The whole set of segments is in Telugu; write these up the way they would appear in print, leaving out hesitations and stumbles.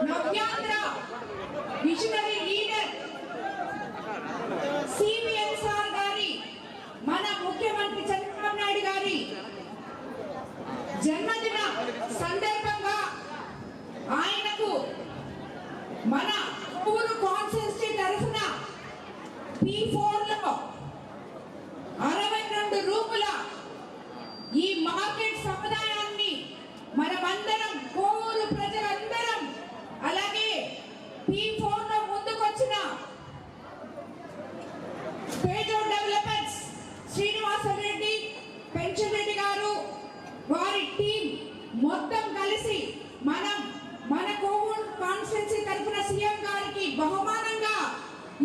నవ్యాంధ్ర విజనరీ లీడర్ సివిఎన్ఆర్ గారి మన ముఖ్యమంత్రి చంద్రబాబు నాయుడు గారి జన్మదిన సందర్భంగా ఆయనకు మన ఊరు కాన్స్టిట్యూన్సీ తరఫున P4 లో 62 రూముల ఈ మార్కెట్ సముదాయాన్ని మనమందరం కోవూరు ప్రజలందరం అలాగే P4 లో ముందుకొచ్చిన తేజో డెవలపర్స్ శ్రీనివాస రెడ్డి పెన్షన్ రెడ్డి గారు వారి టీం మొత్తం కలిసి మనం మన కోవూరు కాన్స్టిట్యూన్సీ తరఫున సీఎం గారికి బహుమానంగా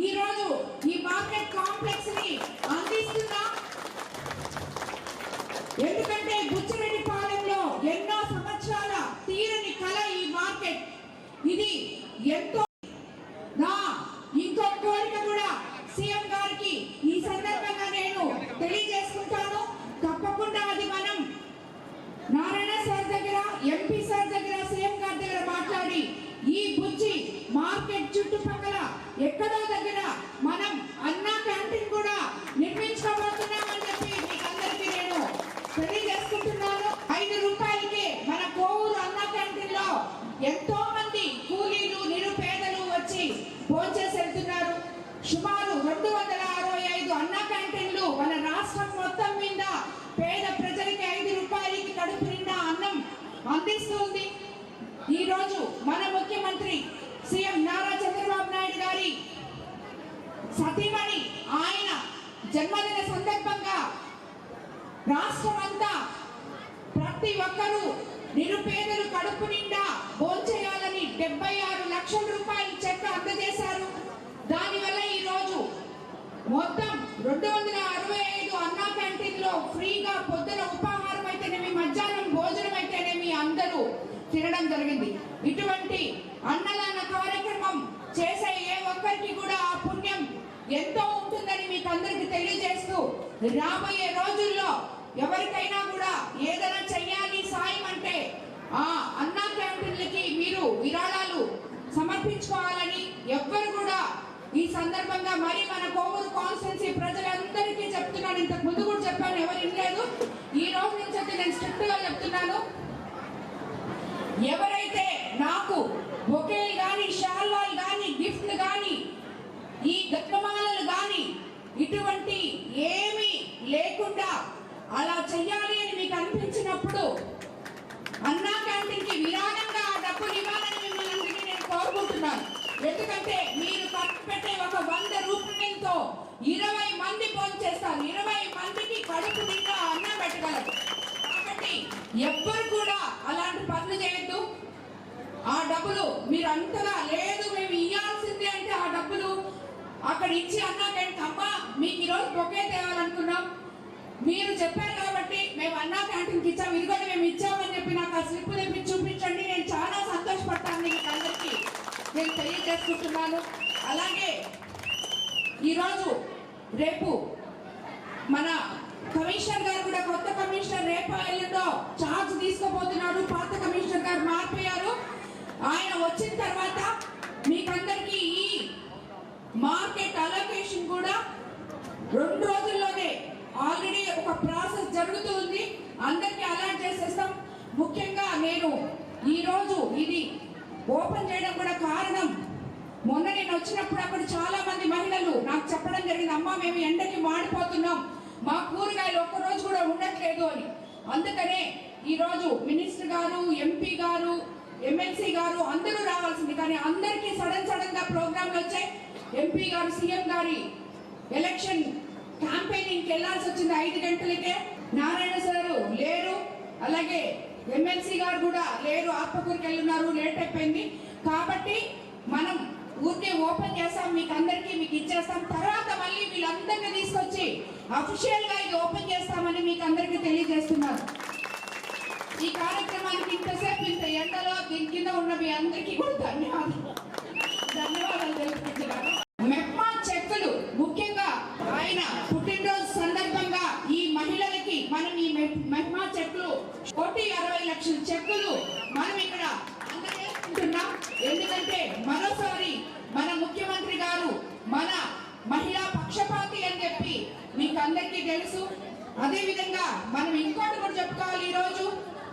ఈ రోజు ఈ మార్కెట్ కాంప్లెక్స్ ని అందిస్తున్నాం. ఎందుకంటే బుచ్చిరెడ్డిపాలెంలో ఎన్నో సంవత్సరాల తీరని కళ ఈ మార్కెట్. ఇది ఎంతో నా ఇంకో కోరిక కూడా సీఎం గారికి ఈ సందర్భంగా నేను తెలియజేసుకుంటాను. తప్పకుండా అది మనం నారాయణ సార్ దగ్గర ఎంపీ సార్ దగ్గర సీఎం గారి దగ్గర మాట్లాడి ఈ బుచ్చి మార్కెట్ చుట్టుపక్కల ఎక్కడో దగ్గర మనం అన్నా క్యాంటీన్ కూడా నిర్మించుకోబోతున్నామని చెప్పి మీకు అందరికీ నేను తెలియజేసుకుంటున్నాను. 5 రూపాయలకే మన కోవూరు అన్నా క్యాంటీన్ లో ఎంతో మంది కూలీలు నిరుపేదలు వచ్చి భోంచేసి వెళ్తున్నారు. సుమారు 265 అన్నా క్యాంటీన్లు మన రాష్ట్రం మొత్తం మీద పేద ప్రజలకి 5 రూపాయలకి కడుపు నిండా అన్నం అందిస్తుంది. ఈ రోజు మన ముఖ్యమంత్రి సీఎం నారా చంద్రబాబు నాయుడు గారి సతీమణి ఆయన జన్మదిన సందర్భంగా రాష్ట్రమంతా ప్రతి ఒక్కరూ నిరుపేదలు కడుపు నిండా భోంచేయాలని 76 లక్షల రూపాయల చెక్ అందజేశారు. దానివల్ల ఈ రోజు మొత్తం 265 అన్నా క్యాంటీన్ లో ఫ్రీగా పొద్దున ఉపాహారం అయితేనేమి మధ్యాహ్నం భోజనం అయితేనేమి అందరూ తినడం జరిగింది. ఇటువంటి అన్నదాన కార్యక్రమం చేసే ఏ ఒక్కరికి కూడా ఆ పుణ్యం ఎంతో ఉంటుందని మీకు అందరికి తెలియజేస్తూ రాబోయే రోజుల్లో ఎవరికైనా కూడా ఏదైనా చెయ్యాలి సాయం అంటే ఆ అన్నా క్యాంటీన్లకి మీరు విరాళాలు సమర్పించుకోవాలని ఎవ్వరు కూడా ఈ సందర్భంగా మరి మన కోవూరు కాన్స్టిట్యున్సీ ప్రజలందరికీ చెప్తున్నాను. ఇంతకు ముందు కూడా చెప్పాను, ఎవరు వినలేదు. ఈ రోజు నుంచి అయితే నేను స్ట్రిక్ట్ గా చెప్తున్నాను. ఎవరైతే నాకు బొకేలు కానీ షాల్వాలు కానీ గిఫ్ట్లు కానీ ఈ గట్టమాలలు కానీ ఇటువంటి ఏమీ లేకుండా అలా చెయ్యాలి అని మీకు అనిపించినప్పుడు అన్నా క్యాంటీన్కి విరాళంగా ఆ డబ్బులు ఇవ్వాలని మిమ్మల్ని నేను కోరుకుంటున్నాను. ఎందుకంటే మీరు ఖర్చు పెట్టే ఒక 100 రూపాయలతో 20 మంది భోంచేస్తారు. 20 మందికి కడుపు నిండా అన్నం పెట్టగలరు. కాబట్టి ఎవ్వరు కూడా అలాంటి పనులు చేయొద్దు. ఆ డబ్బులు మీరు అంతగా లేదు మేము ఇవ్వాల్సిందే అంటే ఆ డబ్బులు అక్కడ ఇచ్చి అన్నాకంటే అమ్మా మీకు ఈరోజు బొకే తేవాలనుకున్నాం, మీరు చెప్పారు కాబట్టి మేము అన్నా క్యాంటీన్కి ఇచ్చాం, ఇది కూడా మేము ఇచ్చామని చెప్పి నాకు ఆ స్లిప్ తెప్పి చూపించండి. నేను చాలా సంతోషపడతాను. మీకు అందరికీ నేను తెలియజేసుకుంటున్నాను. అలాగే ఈరోజు రేపు మన కమిషనర్ గారు కూడా కొత్త కమిషనర్ రేపు ఎల్లుండో ఛార్జ్ తీసుకోబోతున్నారు. పాత కమిషనర్ గారు మారిపోయారు. ఆయన వచ్చిన తర్వాత మీకందరికీ ఈ మార్కెట్ అలొకేషన్ కూడా 2 రోజుల్లోనే ఆల్రెడీ ఒక ప్రాసెస్ జరుగుతుంది. అందరికీ అలాట్ చేసేస్తాం. ముఖ్యంగా నేను ఈరోజు ఇది ఓపెన్ చేయడం కూడా కారణం, మొన్న నేను వచ్చినప్పుడు అక్కడ చాలా మంది మహిళలు నాకు చెప్పడం జరిగింది, అమ్మ మేము ఎండకి మాడిపోతున్నాం, మా కూరగాయలు ఒక్కరోజు కూడా ఉండట్లేదు అని. అందుకనే ఈరోజు మినిస్టర్ గారు, ఎంపీ గారు, ఎమ్మెల్సీ గారు అందరూ రావాల్సింది, కానీ అందరికీ సడన్ గా ప్రోగ్రాంలు వచ్చాయి. ఎంపీ గారు సీఎం గారి ఎలక్షన్ క్యాంపెయినింగ్కి వెళ్లాల్సి వచ్చింది 5 గంటలకే. నారాయణ సారు లేరు, అలాగే ఎమ్మెల్సీ గారు కూడా లేరు, ఆత్మకూరుకి వెళ్ళున్నారు, లేట్ అయిపోయింది. కాబట్టి మనం ఊరికే ఓపెన్ చేస్తాం, మీకు అందరికీ మీకు ఇచ్చేస్తాం. తర్వాత మళ్ళీ వీళ్ళందరినీ తీసుకొచ్చి అఫీషియల్ గా ఇది ఓపెన్ చేస్తామని మీకు అందరికీ తెలియజేస్తున్నారు. ఈ కార్యక్రమానికి ఇంతసేపు ఇంత ఎండలో దీని కింద ఉన్న మీ అందరికీ కూడా ధన్యవాదాలు తెలుపుకుంటున్నాను. మెప్మా చెక్కులు ముఖ్యంగా ఆయన పుట్టినరోజు సందర్భంగా ఈ మహిళలకి మనం ఈ మెప్మా చెక్కులు 160 లక్షల చెక్కులు మనం ఇక్కడ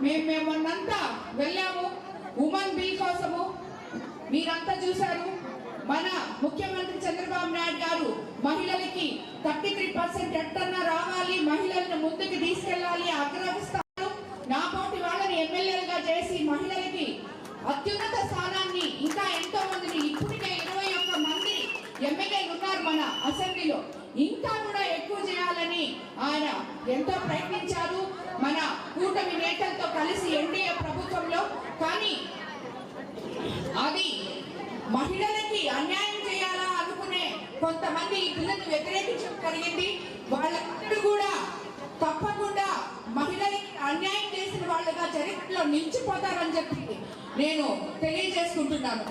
మేము మొన్నంతా వెళ్ళాము ఉమెన్ బిల్ కోసము. మీరంతా చూశారు, మన ముఖ్యమంత్రి చంద్రబాబు నాయుడు గారు మహిళలకి 33% ఎట్టన్నా రావాలి, మహిళలను ముందుకు తీసుకెళ్లాలి, అగ్రస్థానం నా పోటీ వాళ్ళని ఎమ్మెల్యేలుగా చేసి మహిళలకి అత్యున్నత స్థానాన్ని, ఇంకా ఎంతో మందిని, ఇప్పటికే 21 మంది ఎమ్మెల్యేలు ఉన్నారు మన అసెంబ్లీలో, ఇంకా కూడా ఎక్కువ చేయాలని ఆయన ఎంతో ప్రయత్నించారు మన కూటమి నేతలతో కలిసి ఎన్డీఏ ప్రభుత్వంలో. కానీ అది మహిళలకి అన్యాయం చేయాలా అనుకునే కొంతమంది ఈ బిల్లును వ్యతిరేకించడం జరిగింది. వాళ్ళందరూ కూడా తప్పకుండా మహిళలకి అన్యాయం చేసిన వాళ్ళుగా చరిత్రలో నిలిచిపోతారని చెప్పి నేను తెలియజేసుకుంటున్నాను.